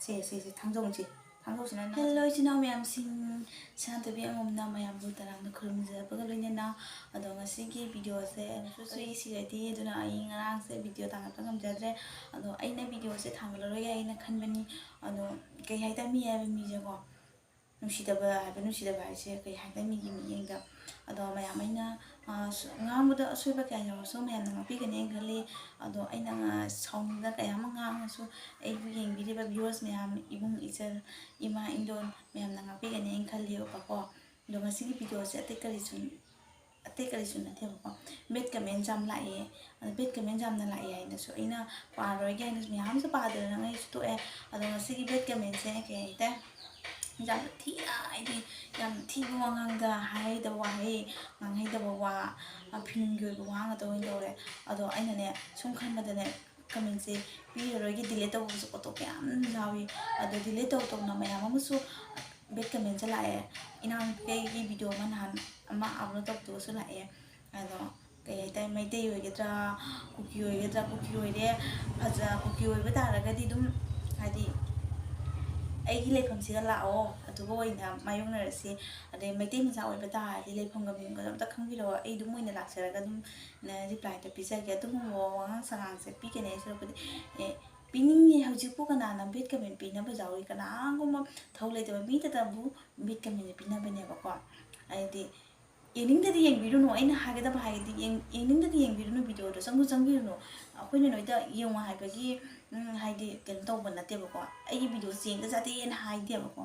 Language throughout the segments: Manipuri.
ꯁꯦ ꯊꯥꯡꯖꯧꯁꯦ ꯊꯥꯡꯖꯧꯁꯤꯅ ꯍꯦꯜꯂꯣ ꯏꯆꯤꯟ ꯏꯅꯥꯎ ꯃꯌꯥꯝꯁꯤꯡ ꯁꯥꯟꯇꯕꯤ ꯑꯉꯝꯅ ꯃꯌꯥꯝꯕꯨ ꯇꯔꯥꯝꯅ ꯈꯨꯔꯨꯝꯖꯕꯒ ꯂꯣꯏꯅꯅ ꯑꯗꯣ ꯉꯁꯤꯒꯤ ꯚꯤꯗꯤꯑꯣꯁꯦ ꯁꯤꯔꯗꯤ ꯑꯗꯨꯅ ꯑꯩ ꯉꯔꯥꯡꯁꯦ ꯚꯤꯗꯤꯑꯣ ꯊꯥꯒꯠꯄ ꯉꯝꯖꯗ꯭ꯔꯦ ꯑꯗꯣ ꯑꯩꯅ ꯚꯤꯗꯤꯑꯣꯁꯦ ꯊꯥꯒꯠꯂꯔꯣꯏ ꯍꯥꯏꯅ ꯈꯟꯕꯅꯤ ꯑꯗꯣ ꯀꯩ ꯍꯥꯏꯇꯥꯔꯦ ꯃꯤ ꯍꯥꯏꯕ ꯃꯤꯁꯦꯀꯣ ꯅꯨꯡꯁꯤꯗꯕ ꯍꯥꯏꯁꯦ ꯀꯩ ꯍꯥꯏꯇꯥꯔꯦ ꯃꯤꯒꯤ ꯃꯤꯠꯌꯦꯡꯗ ꯑꯗꯣ ꯃꯌꯥꯝ ꯑꯩꯅ ꯉꯥꯡꯕꯗ ꯑꯁꯣꯏꯕ ꯀꯌꯥ ꯌꯥꯎꯔꯁꯨ ꯃꯌꯥꯝꯅ ꯉꯥꯛꯄꯤꯒꯅꯤ ꯈꯜꯂꯤ ꯑꯗꯣ ꯑꯩꯅ ꯁꯥꯎꯅꯤꯡꯗ ꯀꯌꯥ ꯑꯃ ꯉꯥꯡꯉꯁꯨ ꯑꯩꯕꯨ ꯌꯦꯡꯕꯤꯔꯤꯕ ꯚ꯭ꯌꯨꯋꯔꯁ ꯃꯌꯥꯝ ꯏꯕꯨꯡ ꯏꯆꯜ ꯏꯃꯥ ꯏꯟꯗꯣꯟ ꯃꯌꯥꯝꯅ ꯉꯥꯛꯄꯤꯒꯅꯤ ꯈꯜꯂꯤꯕꯀꯣ ꯑꯗꯣ ꯉꯁꯤꯒꯤ ꯚꯤꯗꯤꯑꯣꯁꯦ ꯑꯇꯩ ꯀꯔꯤꯁꯨ ꯅꯠꯇꯦꯕꯀꯣ ꯕꯦꯠ ꯀꯃꯦꯟ ꯌꯥꯝ ꯂꯥꯛꯑꯦ ꯑꯗꯣ ꯕꯦꯠ ꯀꯃꯦꯟ ꯌꯥꯝꯅ ꯂꯥꯛꯑꯦ ꯍꯥꯏꯅꯁꯨ ꯑꯩꯅ ꯄꯥꯔꯣꯏꯒꯦ ꯍꯥꯏꯅꯁꯨ ꯃꯌꯥꯝꯁꯨ ꯄꯥꯗꯅ ꯑꯩꯁꯨ ꯇꯣꯛꯑꯦ ꯑꯗꯣ ꯉꯁꯤꯒꯤ ꯕꯦꯠ ꯀꯃꯦꯟꯁꯦ ꯀꯩ ꯍꯥꯏꯇꯥꯔꯦ ꯌꯥꯝꯅ ꯊꯤꯅ ꯍꯥꯏꯗꯤ ꯌꯥꯝ ꯊꯤꯕ ꯋꯥꯉꯥꯡꯗ ꯍꯥꯏꯍꯩꯗꯕ ꯋꯥꯍꯩ ꯉꯥꯡꯍꯩꯗꯕ ꯋꯥ ꯐꯤꯂꯝꯒꯤ ꯑꯣꯏꯕ ꯋꯥ ꯉꯥꯛꯇ ꯑꯣꯏꯅ ꯇꯧꯔꯦ ꯑꯗꯣ ꯑꯩꯅꯅꯦ ꯁꯨꯝ ꯈꯟꯕꯗꯅꯦ ꯀꯃꯦꯟꯁꯦ ꯄꯤꯔꯔꯣꯏꯒꯤ ꯗꯤꯂꯦꯠ ꯇꯧꯕꯁꯨ ꯑꯣꯇꯣꯞꯄ ꯌꯥꯝ ꯌꯥꯎꯏ ꯑꯗꯣ ꯗꯤꯂꯦꯠ ꯇꯧꯅ ꯃꯌꯥꯝ ꯑꯃꯁꯨ ꯕꯦꯠ ꯀꯃꯦꯟꯁꯦ ꯂꯥꯛꯑꯦ ꯏꯅꯥꯎꯅꯨꯄꯤꯒꯤ ꯚꯤꯗꯤꯑꯣ ꯑꯃ ꯅꯍꯥꯟ ꯑꯃ ꯑꯞꯂꯣꯗ ꯇꯧꯕꯗꯁꯨ ꯂꯥꯛꯑꯦ ꯑꯗꯣ ꯀꯩ ꯍꯥꯏꯇꯥꯔꯦ ꯃꯩꯇꯩ ꯑꯣꯏꯒꯗ꯭ꯔꯥ ꯀꯨꯀꯤ ꯑꯣꯏꯒꯗ꯭ꯔꯥ ꯀꯨꯀꯤ ꯑꯣꯏꯔꯦ ꯀꯨꯀꯤ ꯑꯣꯏꯕ ꯇꯥꯔꯒꯗꯤ ꯑꯗꯨꯝ ꯍꯥꯏꯗꯤ ꯑꯩꯒꯤ ꯂꯩꯐꯝꯁꯤꯗ ꯂꯥꯛꯑꯣ ꯑꯗꯨꯒ ꯑꯣꯏꯅ ꯃꯥꯌꯣꯛꯅꯔꯁꯤ ꯑꯗꯩ ꯃꯩꯇꯩ ꯃꯆꯥ ꯑꯣꯏꯕ ꯇꯥꯔꯗꯤ ꯂꯩꯐꯝꯒ ꯃꯤꯡꯒꯗꯣ ꯑꯝꯇ ꯈꯪꯕꯤꯔꯛꯑꯣ ꯑꯩ ꯑꯗꯨꯝ ꯑꯣꯏꯅ ꯂꯥꯛꯆꯔꯒ ꯑꯗꯨꯝ ꯔꯤꯄ꯭ꯂꯥꯏꯗꯣ ꯄꯤꯖꯒꯦ ꯑꯗꯨꯒꯨꯝꯕ ꯋꯥꯉꯥꯡ ꯁꯉꯥꯡꯁꯦ ꯄꯤꯒꯅꯤ ꯑꯩ ꯁꯔꯨꯛꯄꯨꯗꯤ ꯄꯤꯅꯤꯡꯉꯦ ꯍꯧꯖꯤꯛꯄꯨ ꯀꯅꯥꯅ ꯕꯦꯠ ꯀꯃꯦꯟ ꯄꯤꯅꯕ ꯌꯥꯎꯏ ꯀꯅꯥꯒꯨꯝꯕ ꯊꯧ ꯂꯩꯇꯕ ꯃꯤꯗꯇꯕꯨ ꯕꯦꯠ ꯀꯃꯦꯟꯁꯦ ꯄꯤꯅꯕꯅꯦꯕꯀꯣ ꯍꯥꯏꯗꯤ ꯌꯦꯡꯅꯤꯡꯗꯗꯤ ꯌꯦꯡꯕꯤꯔꯨꯅꯨ ꯑꯩꯅ ꯍꯥꯏꯒꯗꯕ ꯍꯥꯏꯔꯗꯤ ꯌꯦꯡꯅꯤꯡꯗꯗꯤ ꯌꯦꯡꯕꯤꯔꯨꯅꯨ ꯚꯤꯗꯤꯑꯣꯗꯣ ꯆꯪꯕꯤꯔꯨꯅꯨ ꯑꯩꯈꯣꯏꯅ ꯅꯣꯏꯗ ꯌꯦꯡꯉꯨ ꯍꯥꯏꯕꯒꯤ ꯍꯥꯏꯗꯤ ꯀꯩꯅꯣ ꯇꯧꯕ ꯅꯠꯇꯦꯕꯀோ ꯑꯩꯒꯤ ꯚꯤꯗꯤꯑꯣꯁꯦ ꯌꯦꯡꯗꯖꯥꯗꯦꯅ ꯍꯥꯏꯗꯦꯕꯀꯣ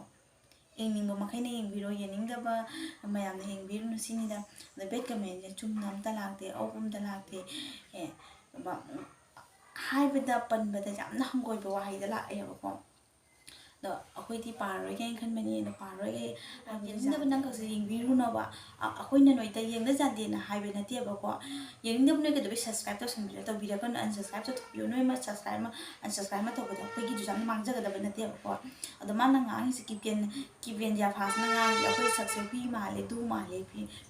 ꯌꯦꯡꯅꯤꯡꯕ ꯃꯈꯩꯅ ꯌꯦꯡꯕꯤꯔꯣ ꯌꯦꯡꯅꯤꯡꯗꯕ ꯃꯌꯥꯝꯅ ꯌꯦꯡꯕꯤꯔꯨꯅꯨ ꯁꯤꯅꯤꯗ ꯑꯗ ꯕꯦꯠ ꯀꯃꯦꯟꯁꯦ ꯆꯨꯝꯅ ꯑꯝꯇ ꯂꯥꯛꯇꯦ ꯑꯧꯕ ꯑꯝꯇ ꯂꯥꯛꯇꯦ ꯍꯥꯏꯕꯗ ꯄꯟꯕꯗ ꯌꯥꯝꯅ ꯍꯪꯒꯣꯏꯕ ꯋꯥꯍꯩꯗ ꯂꯥꯛꯑꯦꯕꯀꯣ ꯑꯗꯣ ꯑꯩꯈꯣꯏꯗꯤ ꯄꯥꯔꯔꯣꯏꯒꯦ ꯍꯥꯏꯅ ꯈꯟꯕꯅꯤ ꯑꯗꯣ ꯄꯥꯔꯔꯣꯏꯒꯦ ꯌꯦꯡꯅꯤꯡꯗꯕ ꯅꯪ ꯈꯛꯁꯦ ꯌꯦꯡꯕꯤꯔꯨꯅꯕ ꯑꯩꯈꯣꯏꯅ ꯅꯣꯏꯗ ꯌꯦꯡꯗ ꯌꯥꯗꯦꯅ ꯍꯥꯏꯕ ꯅꯠꯇꯦꯕꯀꯣ ꯌꯦꯡꯅꯤꯡꯗꯕ ꯅꯣꯏ ꯀꯩꯗꯧꯕꯩ ꯁꯕꯁꯀ꯭ꯔꯥꯏꯕ ꯇꯧꯕꯤꯔꯛꯀꯅꯨ ꯑꯟꯁꯕꯁꯀ꯭ꯔꯥꯏꯕ ꯇꯧꯊꯣꯛꯄꯤꯌꯨ ꯅꯣꯏ ꯑꯃ ꯑꯟꯁꯕꯁꯀ꯭ꯔꯥꯏꯕ ꯑꯃ ꯇꯧꯕꯗ ꯑꯩꯈꯣꯏꯒꯤꯗꯨꯁꯨ ꯌꯥꯝꯅ ꯃꯥꯡꯖꯒꯗꯕ ꯅꯠꯇꯦꯕꯀꯣ ꯑꯗꯣ ꯃꯥꯅ ꯉꯥꯡꯉꯤꯁꯤ ꯀꯤꯕꯦꯟ ꯐꯥꯁꯅ ꯉꯥꯡꯉꯤꯁꯤ ꯑꯩꯈꯣꯏ ꯁꯛꯁꯦ ꯍꯨꯏ ꯃꯥꯜꯂꯦ ꯗꯨ ꯃꯥꯜꯂꯦ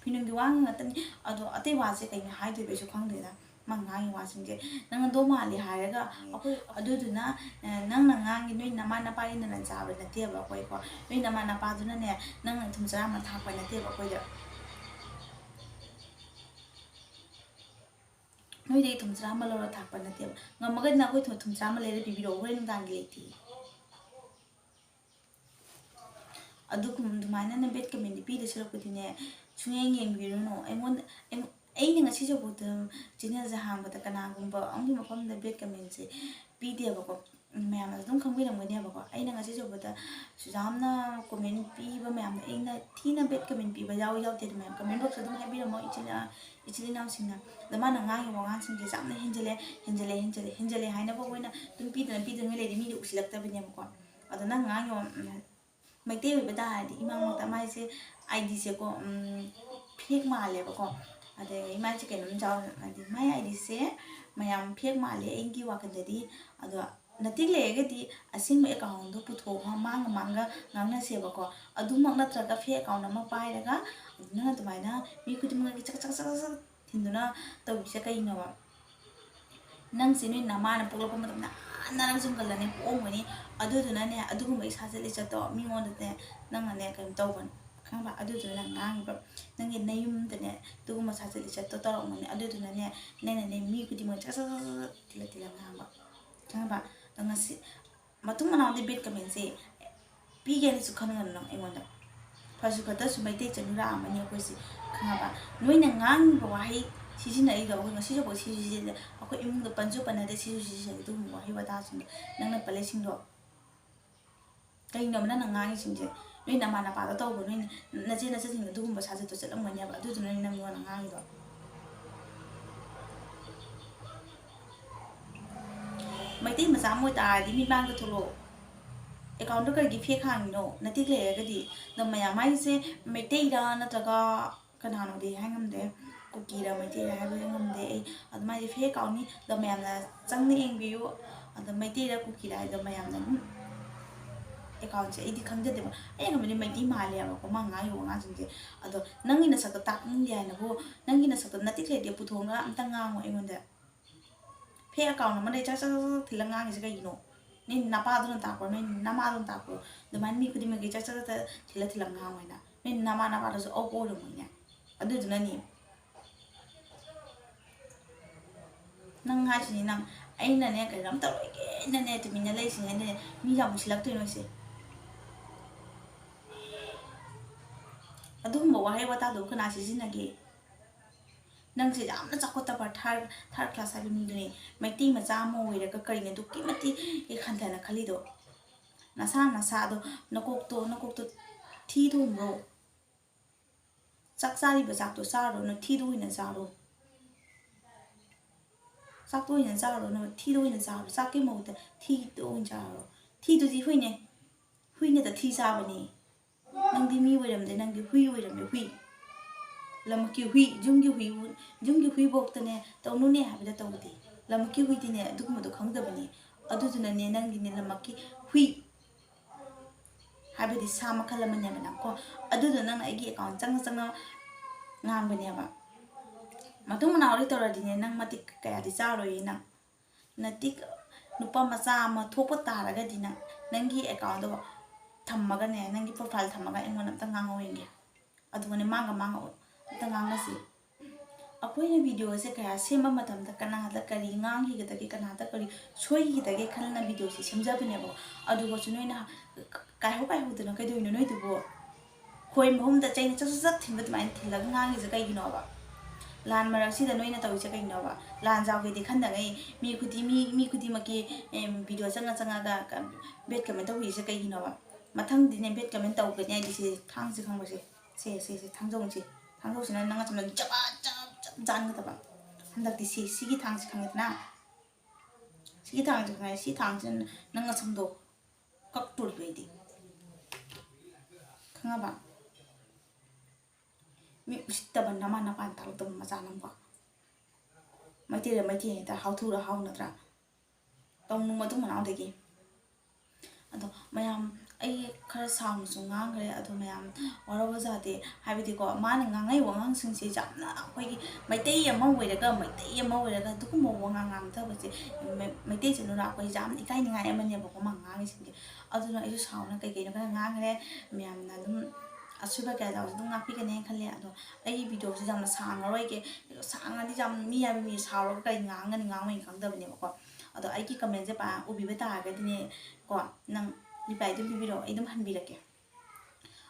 ꯐꯤꯅꯨꯡꯒꯤ ꯋꯥ ꯉꯥꯛꯇꯅꯤ ꯑꯗꯣ ꯑꯇꯩ ꯋꯥꯁꯦ ꯀꯩꯅꯣ ꯍꯥꯏꯗꯣꯏꯕꯩꯁꯨ ꯈꯪꯗꯦꯗ ꯃꯥ ꯉꯥꯡꯉꯤ ꯋꯥꯁꯤꯡꯁꯦ ꯅꯪꯅ ꯗꯣ ꯃꯥꯜꯂꯦ ꯍꯥꯏꯔꯒ ꯑꯩꯈꯣꯏ ꯑꯗꯨꯗꯨꯅ ꯅꯪꯅ ꯉꯥꯡꯉꯤ ꯅꯣꯏ ꯅꯃꯥ ꯅꯄꯥꯒꯤ ꯅꯔꯟ ꯆꯥꯕ ꯅꯠꯇꯦꯕ ꯑꯩꯈꯣꯏꯀꯣ ꯅꯣꯏ ꯅꯃꯥ ꯅꯄꯥꯗꯨꯅꯅꯦ ꯅꯪꯅ ꯊꯨꯝ ꯆꯔꯥ ꯑꯃ ꯊꯥꯛꯄ ꯅꯠꯇꯦꯕ ꯑꯩꯈꯣꯏꯗ ꯅꯣꯏꯗꯒꯤ ꯊꯨꯝ ꯆꯔꯥ ꯑꯃ ꯂꯧꯔ ꯊꯥꯛꯄ ꯅꯠꯇꯦꯕ ꯉꯝꯃꯒꯗꯤ ꯑꯩꯈꯣꯏ ꯊꯨꯝ ꯆꯔꯥ ꯑꯃ ꯂꯩꯔ ꯄꯤꯕꯤꯔꯛꯑꯣ ꯍꯣꯔꯦꯟ ꯅꯨꯡꯗꯥꯡꯒꯤ ꯂꯩꯇꯦ ꯑꯗꯨꯃꯥꯏꯅ ꯕꯦꯠ ꯀꯃꯦꯟꯗꯤ ꯄꯤꯗꯣꯏ ꯁꯔꯨꯛꯄꯨꯗꯤꯅꯦ ꯁꯨꯡꯌꯦꯡ ꯌꯦꯡꯕꯤꯔꯨꯅꯨ ꯑꯩꯅ ꯉꯁꯤꯁꯨꯕꯨꯗ ꯆꯦꯅꯦꯜꯁꯦ ꯍꯥꯡꯕꯗ ꯀꯅꯥꯒꯨꯝꯕ ꯑꯃꯒꯤ ꯃꯐꯝꯗ ꯕꯦꯠ ꯀꯃꯦꯟꯁꯦ ꯄꯤꯗꯦꯕꯀꯣ ꯃꯌꯥꯝꯅꯁꯨ ꯑꯗꯨꯝ ꯈꯪꯕꯤꯔꯝꯒꯅꯦꯕꯀꯣ ꯑꯩꯅ ꯉꯁꯤꯁꯨꯕꯗ ꯌꯥꯝꯅ ꯀꯣꯃꯦꯟ ꯄꯤꯕ ꯃꯌꯥꯝꯗ ꯑꯩꯅ ꯊꯤꯅ ꯕꯦꯠ ꯀꯃꯦꯟ ꯄꯤꯕ ꯌꯥꯎꯏ ꯌꯥꯎꯗꯦ ꯑꯗꯨ ꯃꯌꯥꯝ ꯀꯃꯦꯟ ꯕꯣꯛꯁ ꯑꯗꯨꯝ ꯍꯥꯏꯕꯤꯔꯝꯃꯣ ꯏꯆꯤꯜ ꯏꯅꯥꯎꯁꯤꯡꯅ ꯑꯗ ꯃꯥꯅ ꯉꯥꯡꯉꯤꯕ ꯋꯥꯉꯥꯡꯁꯤꯡꯁꯦ ꯌꯥꯝꯅ ꯍꯦꯟꯖꯜꯂꯦ ꯍꯥꯏꯅꯕ ꯑꯩꯈꯣꯏꯅ ꯑꯗꯨꯝ ꯄꯤꯗꯅ ꯂꯩꯔꯤ ꯃꯤꯗꯤ ꯎꯁꯤꯜꯂꯛꯇꯕꯅꯦꯕꯀꯣ ꯑꯗꯣ ꯅꯪ ꯉꯥꯡꯉꯤꯕ ꯃꯩꯇꯩ ꯑꯣꯏꯕ ꯇꯥꯔꯗꯤ ꯏꯃꯥꯃꯛꯇ ꯃꯥꯏꯁꯦ ꯑꯥꯏꯗꯤꯁꯦꯀꯣ ꯐꯦꯛ ꯃꯥꯜꯂꯦꯕꯀꯣ ꯑꯗꯒꯤ ꯃꯥꯏꯁꯦ ꯀꯩꯅꯣꯝ ꯍꯥꯏꯗꯤ ꯃꯥꯏ ꯑꯥꯏꯗꯤꯁꯦ ꯃꯌꯥꯝ ꯐꯦꯛ ꯃꯥꯜꯂꯦ ꯑꯩꯒꯤ ꯋꯥꯈꯜꯗꯗꯤ ꯑꯗꯣ ꯅꯇꯤꯛ ꯂꯩꯔꯒꯗꯤ ꯑꯁꯦꯡꯕ ꯑꯦꯀꯥꯎꯟꯗꯣ ꯄꯨꯊꯣꯛꯑꯒ ꯃꯥꯡꯒ ꯉꯥꯡꯅꯁꯦꯕꯀꯣ ꯑꯗꯨꯃꯛ ꯅꯠꯇ꯭ꯔꯒ ꯐꯦꯛ ꯑꯦꯀꯥꯎꯟ ꯑꯃ ꯄꯥꯏꯔꯒ ꯅꯪ ꯑꯗꯨꯃꯥꯏꯅ ꯃꯤ ꯈꯨꯗꯤꯡꯃꯛꯀꯤ ꯆꯛ ꯊꯤꯟꯗꯨꯅ ꯇꯧꯕꯤꯁꯦ ꯀꯩꯅꯣꯕ ꯅꯪꯁꯦ ꯅꯣꯏ ꯅꯃꯥꯅ ꯄꯣꯛꯂꯛꯄ ꯃꯇꯝꯗ ꯅꯪ ꯆꯨꯝꯒꯜꯂꯅꯤ ꯄꯣꯛꯑꯝꯒꯅꯤ ꯑꯗꯨꯗꯨꯅꯅꯦ ꯑꯗꯨꯒꯨꯝꯕꯒꯤ ꯁꯥꯖꯠ ꯂꯤꯆꯠꯇꯣ ꯃꯤꯉꯣꯟꯗꯅꯦ ꯅꯪꯅꯅꯦ ꯀꯩꯅꯣ ꯇꯧꯕꯅꯤ ꯈꯪꯕ ꯑꯗꯨꯗꯨꯅ ꯅꯪ ꯉꯥꯡꯉꯤꯕ ꯅꯪꯒꯤ ꯅꯌꯨꯝꯗꯅꯦ ꯑꯗꯨꯒꯨꯝꯕ ꯁꯥꯖꯠ ꯂꯤꯆꯠꯇꯣ ꯇꯧꯔꯝꯒꯅꯤ ꯑꯗꯨꯗꯨꯅꯅꯦ ꯅꯪꯅꯅꯦ ꯃꯤ ꯈꯨꯗꯤꯡꯃꯛ ꯊꯤꯜꯂ ꯉꯥꯡꯕ ꯈꯪꯕ ꯑꯗꯣ ꯉꯁꯤ ꯃꯇꯨꯡ ꯃꯅꯥꯎꯗꯤ ꯕꯦꯠ ꯀꯃꯦꯟꯁꯦ ꯄꯤꯒꯦꯅꯁꯨ ꯈꯟꯒꯅꯨ ꯅꯪ ꯑꯩꯉꯣꯟꯗ ꯐꯁꯨ ꯐꯠꯇꯁꯨ ꯃꯩꯇꯩ ꯆꯅꯨꯔꯥ ꯑꯃꯅꯤ ꯑꯩꯈꯣꯏꯁꯦ ꯈꯪꯉꯕ ꯅꯣꯏꯅ ꯉꯥꯡꯉꯤꯕ ꯋꯥꯍꯩ ꯁꯤꯖꯤꯟꯅꯔꯤꯗꯣ ꯑꯩꯈꯣꯏ ꯉꯁꯤꯁꯨꯐꯥꯎ ꯁꯤꯖꯤꯟꯅꯩ ꯑꯩꯈꯣꯏ ꯏꯃꯨꯡꯗ ꯄꯟꯁꯨ ꯄꯟꯅꯗꯦ ꯁꯤꯖꯤꯟꯅꯩ ꯑꯗꯨꯒꯨꯝꯕ ꯋꯥꯍꯩ ꯋꯥꯇꯥꯁꯤꯡꯗꯣ ꯅꯪꯅ ꯄꯜꯂꯤꯁꯤꯡꯗꯣ ꯀꯩꯅꯣꯕ ꯅꯪꯅ ꯉꯥꯡꯉꯤꯁꯤꯡꯁꯦ ꯅꯣꯏ ꯅꯃꯥ ꯅꯄꯥꯗ ꯇꯧꯕ ꯅꯣꯏ ꯅꯆꯦꯁꯤꯡꯗ ꯑꯗꯨꯒꯨꯝꯕ ꯁꯥꯖꯠꯇꯣ ꯆꯠꯂꯝꯒꯅꯦꯕ ꯑꯗꯨꯗꯨꯅꯅꯦ ꯅꯪꯉꯣꯟꯗ ꯉꯥꯡꯉꯤꯗꯣ ꯃꯩꯇꯩ ꯃꯆꯥ ꯑꯃ ꯑꯣꯏꯇꯥꯔꯗꯤ ꯃꯤꯠꯃꯥꯡꯗ ꯊꯣꯛꯂꯛꯑꯣ ꯑꯦꯀꯥꯎꯟꯗꯣ ꯀꯔꯤꯒꯤ ꯐꯦꯛ ꯍꯥꯡꯉꯤꯅꯣ ꯅꯇꯤꯛ ꯂꯩꯔꯒꯗꯤ ꯑꯗꯣ ꯃꯌꯥꯝ ꯍꯥꯏꯁꯦ ꯃꯩꯇꯩꯔ ꯅꯠꯇ꯭ꯔꯒ ꯀꯅꯥꯅꯣꯗꯤ ꯍꯥꯏ ꯉꯝꯗꯦ ꯀꯨꯀꯤꯔ ꯃꯩꯇꯩꯔ ꯍꯥꯏꯕꯗꯤ ꯉꯝꯗꯦ ꯑꯩ ꯑꯗꯨꯃꯥꯏꯅ ꯐꯦꯛ ꯑꯦꯀꯥꯎꯟꯅꯤ ꯑꯗꯣ ꯃꯌꯥꯝꯅ ꯆꯪꯅ ꯌꯦꯡꯕꯤꯌꯨ ꯑꯗꯣ ꯃꯩꯇꯩꯔ ꯀꯨꯀꯤꯔ ꯍꯥꯏꯗꯣ ꯃꯌꯥꯝꯅ ꯑꯗꯨꯝ ꯑꯦꯀꯥꯎꯟꯁꯦ ꯑꯩꯗꯤ ꯈꯪꯖꯗꯦꯕ ꯑꯩꯅ ꯈꯟꯕꯗꯤ ꯃꯩꯇꯩ ꯃꯥꯜꯂꯦꯕꯀꯣ ꯃꯥ ꯉꯥꯡꯉꯤꯕ ꯋꯥꯉꯥꯡꯁꯤꯡꯁꯦ ꯑꯗꯣ ꯅꯪꯒꯤ ꯅꯁꯛꯇꯣ ꯇꯥꯛꯅꯤꯡꯗꯦ ꯍꯥꯏꯅꯕꯨ ꯅꯪꯒꯤ ꯅꯁꯛꯇꯣ ꯅꯇꯤꯛ ꯂꯩꯇꯦ ꯄꯨꯊꯣꯛꯑꯒ ꯑꯝꯇ ꯉꯥꯡꯉꯣ ꯑꯩꯉꯣꯟꯗ ꯐꯦꯛ ꯑꯦꯀꯥꯎꯟ ꯑꯃꯗꯩ ꯆꯛ ꯊꯤꯜꯂ ꯉꯥꯡꯉꯤꯁꯦ ꯀꯩꯒꯤꯅꯣ ꯅꯣꯏ ꯅꯄꯥꯗꯨꯅ ꯇꯥꯛꯄ꯭ꯔꯣ ꯅꯣꯏ ꯅꯃꯥꯗꯨꯅ ꯇꯥꯛꯄ꯭ꯔꯣ ꯑꯗꯨꯃꯥꯏꯅ ꯃꯤ ꯈꯨꯗꯤꯡꯃꯛꯀꯤ ꯆꯠ ꯆꯠ ꯆꯠ ꯊꯤꯜꯂ ꯉꯥꯡꯉꯣꯏꯅ ꯅꯣꯏ ꯅꯃꯥ ꯅꯄꯥꯗꯁꯨ ꯑꯧꯄ ꯑꯣꯏꯔꯝꯃꯣꯏꯅꯦ ꯑꯗꯨꯗꯨꯅꯅꯤ ꯅꯪ ꯍꯥꯏꯁꯤꯅꯤ ꯅꯪ ꯑꯩꯅꯅꯦ ꯀꯩꯅꯣꯝ ꯇꯧꯔꯣꯏꯒꯦꯅꯅꯦ ꯇꯨꯃꯤꯟꯅ ꯂꯩꯁꯤꯉꯩꯗꯅꯦ ꯃꯤ ꯌꯥꯝ ꯎꯁꯤꯜꯂꯛꯇꯣꯏꯅꯣ ꯁꯦ ꯑꯗꯨꯒꯨꯝꯕ ꯋꯥꯍꯩ ꯋꯥꯇꯥꯗꯨ ꯀꯅꯥ ꯁꯤꯖꯤꯟꯅꯒꯦ ꯅꯪꯁꯦ ꯌꯥꯝꯅ ꯆꯥꯎꯈꯠꯇꯕ ꯊꯥꯔꯠ ꯀ꯭ꯂꯥꯁ ꯍꯥꯏꯕ ꯃꯤꯗꯨꯅꯤ ꯃꯩꯇꯩ ꯃꯆꯥ ꯑꯃ ꯑꯣꯏꯔꯒ ꯀꯔꯤꯅꯣ ꯑꯗꯨꯛꯀꯤ ꯃꯇꯤꯛ ꯍꯟꯊꯅ ꯈꯜꯂꯤꯗꯣ ꯅꯁꯥꯗꯣ ꯅꯀꯣꯛꯇꯣ ꯊꯤ ꯊꯣꯡꯕ꯭ꯔꯣ ꯆꯥꯛ ꯆꯥꯔꯤꯕ ꯆꯥꯛꯇꯣ ꯆꯥꯔꯨꯔꯅꯨ ꯊꯤꯗꯣ ꯑꯣꯏꯅ ꯆꯥꯔꯣ ꯆꯥꯛꯇꯣ ꯑꯣꯏꯅ ꯆꯥꯔꯨꯔꯅꯨ ꯊꯤꯗꯣ ꯑꯣꯏꯅ ꯆꯥꯔꯣ ꯆꯥꯛꯀꯤ ꯃꯍꯨꯠꯇ ꯊꯤꯗꯣ ꯑꯣꯏꯅ ꯆꯥꯔꯣ ꯊꯤꯗꯨꯗꯤ ꯍꯨꯏꯅꯦ ꯍꯨꯏꯅꯗ ꯊꯤ ꯆꯥꯕꯅꯦ ꯅꯪꯗꯤ ꯃꯤ ꯑꯣꯏꯔꯝꯗꯦ ꯅꯪꯗꯤ ꯍꯨꯏ ꯑꯣꯏꯔꯝꯃꯦ ꯍꯨꯏ ꯂꯝꯃꯛꯀꯤ ꯍꯨꯏ ꯌꯨꯝꯒꯤ ꯍꯨꯏꯐꯧꯇꯅꯦ ꯇꯧꯅꯨꯅꯦ ꯍꯥꯏꯕꯗ ꯇꯧꯗꯦ ꯂꯝꯃꯛꯀꯤ ꯍꯨꯏꯗꯤꯅꯦ ꯑꯗꯨꯒꯨꯝꯕꯗꯣ ꯈꯪꯗꯕꯅꯤ ꯑꯗꯨꯗꯨꯅꯅꯦ ꯅꯪꯒꯤꯅꯦ ꯂꯝꯃꯛꯀꯤ ꯍꯨꯏ ꯍꯥꯏꯕꯗꯤ ꯁꯥ ꯃꯈꯜ ꯑꯃꯅꯦꯕ ꯅꯪꯀꯣ ꯑꯗꯨꯗꯣ ꯅꯪꯅ ꯑꯩꯒꯤ ꯑꯦꯀꯥꯎꯟ ꯆꯪꯅ ꯉꯥꯡꯕꯅꯦꯕ ꯃꯇꯨꯡ ꯃꯅꯥꯎ ꯍꯧꯔꯦꯟ ꯇꯧꯔꯗꯤꯅꯦ ꯅꯪ ꯃꯇꯤꯛ ꯀꯌꯥꯗꯤ ꯆꯥꯔꯣꯏꯌꯦ ꯅꯪ ꯅꯇꯤꯛ ꯅꯨꯄꯥ ꯃꯆꯥ ꯑꯃ ꯊꯣꯛꯄ ꯇꯥꯔꯒꯗꯤ ꯅꯪꯒꯤ ꯑꯦꯀꯥꯎꯟꯗꯣ ꯊꯝꯃꯒꯅꯦ ꯅꯪꯒꯤ ꯄ꯭ꯔꯣꯐꯥꯏꯜ ꯊꯝꯃꯒ ꯑꯩꯉꯣꯟꯗ ꯑꯝꯇ ꯉꯥꯡꯉꯧ ꯌꯦꯡꯒꯦ ꯑꯗꯨꯒꯅꯦ ꯃꯥꯡꯒ ꯑꯝꯇ ꯉꯥꯡꯅꯁꯤ ꯑꯩꯈꯣꯏꯅ ꯚꯤꯗꯤꯑꯣꯁꯦ ꯀꯌꯥ ꯁꯦꯝꯕ ꯃꯇꯝꯗ ꯀꯅꯥꯗ ꯀꯔꯤ ꯉꯥꯡꯈꯤꯒꯗꯒꯦ ꯀꯅꯥꯗ ꯀꯔꯤ ꯁꯣꯏꯈꯤꯒꯗꯒꯦ ꯈꯜꯂꯅ ꯚꯤꯗꯤꯑꯣꯁꯦ ꯁꯦꯝꯖꯕꯅꯦꯕ ꯑꯗꯨꯒꯁꯨ ꯅꯣꯏꯅ ꯀꯥꯏꯍꯧꯗꯅ ꯀꯩꯗꯧꯔꯤꯅꯣ ꯅꯣꯏꯗꯨꯕꯨ ꯈꯣꯏ ꯃꯍꯨꯝꯗ ꯆꯩꯅ ꯆꯠ ꯊꯤꯟꯕ ꯑꯗꯨꯃꯥꯏꯅ ꯊꯤꯜꯂꯒ ꯉꯥꯡꯉꯤꯁꯦ ꯀꯩꯒꯤꯅꯣꯕ ꯂꯥꯟ ꯃꯔꯛꯁꯤꯗ ꯅꯣꯏꯅ ꯇꯧꯔꯤꯁꯦ ꯀꯩꯅꯣꯕ ꯂꯥꯟ ꯖꯥꯎꯒꯦꯗꯤ ꯈꯟꯗꯉꯩ ꯃꯤ ꯈꯨꯗꯤꯡꯃꯛꯀꯤ ꯚꯤꯗꯤꯑꯣ ꯆꯪꯉꯒ ꯕꯦꯠ ꯀꯃꯦꯟ ꯇꯧꯕꯤꯔꯤꯁꯦ ꯀꯩꯒꯤꯅꯣꯕ ꯃꯊꯪꯗꯤꯅꯦ ꯕꯦꯠ ꯀꯃꯦꯟ ꯇꯧꯒꯅꯤ ꯍꯥꯏꯗꯤ ꯁꯤ ꯊꯥꯡꯁꯦ ꯈꯪꯕꯁꯦ ꯁꯦ ꯊꯥꯡꯖꯧꯁꯤꯅ ꯅꯪ ꯑꯁꯨꯝꯅ ꯆꯞ ꯆꯥꯟꯒꯗꯕ ꯍꯟꯗꯛꯇꯤ ꯁꯤꯒꯤ ꯊꯥꯡꯁꯦ ꯈꯪꯉꯦꯗꯅ ꯁꯤꯒꯤ ꯊꯥꯡꯁꯦ ꯈꯪꯉꯦ ꯁꯤ ꯊꯥꯡꯁꯤꯅ ꯅꯪ ꯑꯁꯨꯝꯗꯣ ꯀꯛꯇꯣꯔꯤꯕ ꯑꯩꯗꯤ ꯈꯪꯉꯕ ꯃꯤ ꯎꯁꯤꯠꯇꯕ ꯅꯃꯥ ꯅꯄꯥꯅ ꯇꯥꯛꯂꯛꯇꯕ ꯃꯆꯥ ꯅꯪꯕ ꯃꯩꯇꯩꯗ ꯃꯩꯇꯩꯅꯤꯗ ꯍꯥꯎꯊꯨꯔ ꯍꯥꯎ ꯅꯠꯇ꯭ꯔꯥ ꯇꯧꯅꯨ ꯃꯇꯨꯡ ꯃꯅꯥꯎꯗꯒꯤ ꯑꯗꯣ ꯃꯌꯥꯝ ꯑꯩ ꯈꯔ ꯁꯥꯎꯅꯁꯨ ꯉꯥꯡꯈ꯭ꯔꯦ ꯑꯗꯣ ꯃꯌꯥꯝ ꯋꯥꯔꯧꯕꯖꯥꯗꯦ ꯍꯥꯏꯕꯗꯤꯀꯣ ꯃꯥꯅ ꯉꯥꯡꯉꯛꯏ ꯋꯥꯉꯥꯡꯁꯤꯡꯁꯦ ꯌꯥꯝꯅ ꯑꯩꯈꯣꯏꯒꯤ ꯃꯩꯇꯩ ꯑꯃ ꯑꯣꯏꯔꯒ ꯑꯗꯨꯒꯨꯝꯕ ꯋꯥꯉꯥꯡ ꯉꯥꯡꯊꯕꯁꯦ ꯃꯩꯇꯩꯁꯤꯡꯗꯨꯅ ꯑꯩꯈꯣꯏ ꯌꯥꯝꯅ ꯏꯀꯥꯏꯅꯤꯡꯉꯥꯏ ꯑꯃꯅꯦꯕꯀꯣ ꯃꯥ ꯉꯥꯡꯉꯤꯁꯤꯡꯁꯦ ꯑꯗꯨꯅ ꯑꯩꯁꯨ ꯁꯥꯎꯅ ꯀꯩꯀꯩꯅꯣ ꯈꯔ ꯉꯥꯡꯈ꯭ꯔꯦ ꯃꯌꯥꯝꯅ ꯑꯗꯨꯝ ꯑꯁꯣꯏꯕ ꯀꯌꯥ ꯌꯥꯎꯔꯁꯨ ꯑꯗꯨꯝ ꯉꯥꯛꯄꯤꯒꯅꯦꯅ ꯈꯜꯂꯦ ꯑꯗꯣ ꯑꯩꯒꯤ ꯚꯤꯗꯤꯑꯣꯁꯦ ꯌꯥꯝꯅ ꯁꯥꯡꯉꯔꯣꯏꯒꯦ ꯁꯥꯡꯉꯗꯤ ꯌꯥꯝ ꯃꯤ ꯍꯥꯏꯕ ꯃꯤ ꯁꯥꯎꯔꯒ ꯀꯔꯤ ꯉꯥꯡꯉꯣꯏꯅ ꯈꯪꯗꯕꯅꯦꯕꯀꯣ ꯑꯗꯣ ꯑꯩꯒꯤ ꯀꯃꯦꯟꯁꯦ ꯎꯕꯤꯕ ꯇꯥꯔꯒꯗꯤꯅꯦ ꯀꯣ ꯅꯪ ꯔꯤꯄ꯭ꯂꯥꯏ ꯑꯗꯨꯝ ꯄꯤꯕꯤꯔꯛꯑꯣ ꯑꯩ ꯑꯗꯨꯝ ꯍꯟꯕꯤꯔꯛꯀꯦ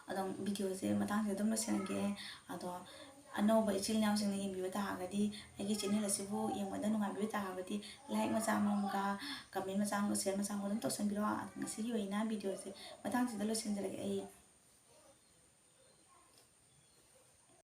ꯑꯗꯣ ꯚꯤꯗꯤꯑꯣꯁꯦ ꯃꯇꯥꯡꯁꯦ ꯑꯗꯨꯝ ꯂꯣꯏꯁꯤꯟꯒꯦ ꯑꯗꯣ ꯑꯅꯧꯕ ꯏꯆꯤꯜ ꯏꯅꯥꯎꯁꯤꯡꯅ ꯌꯦꯡꯕꯤꯕ ꯇꯥꯔꯒꯗꯤ ꯑꯩꯒꯤ ꯆꯦꯅꯦꯜ ꯑꯁꯤꯕꯨ ꯌꯦꯡꯕꯗ ꯅꯨꯡꯉꯥꯏꯕꯤꯕ ꯇꯥꯔꯒꯗꯤ ꯂꯥꯏꯛ ꯃꯆꯥ ꯑꯃꯃꯝꯒ ꯀꯃꯦꯟ ꯃꯆꯥ ꯑꯃꯒ ꯁꯤꯌꯔ ꯃꯆꯥ ꯑꯃꯒ ꯑꯗꯨꯝ ꯇꯧꯁꯟꯕꯤꯔꯛꯑꯣ ꯉꯁꯤꯒꯤ ꯑꯣꯏꯅ ꯚꯤꯗꯤꯑꯣꯁꯦ ꯃꯇꯥꯡꯁꯤꯗ ꯂꯣꯏꯁꯤꯟꯖꯔꯒꯦ ꯑꯩ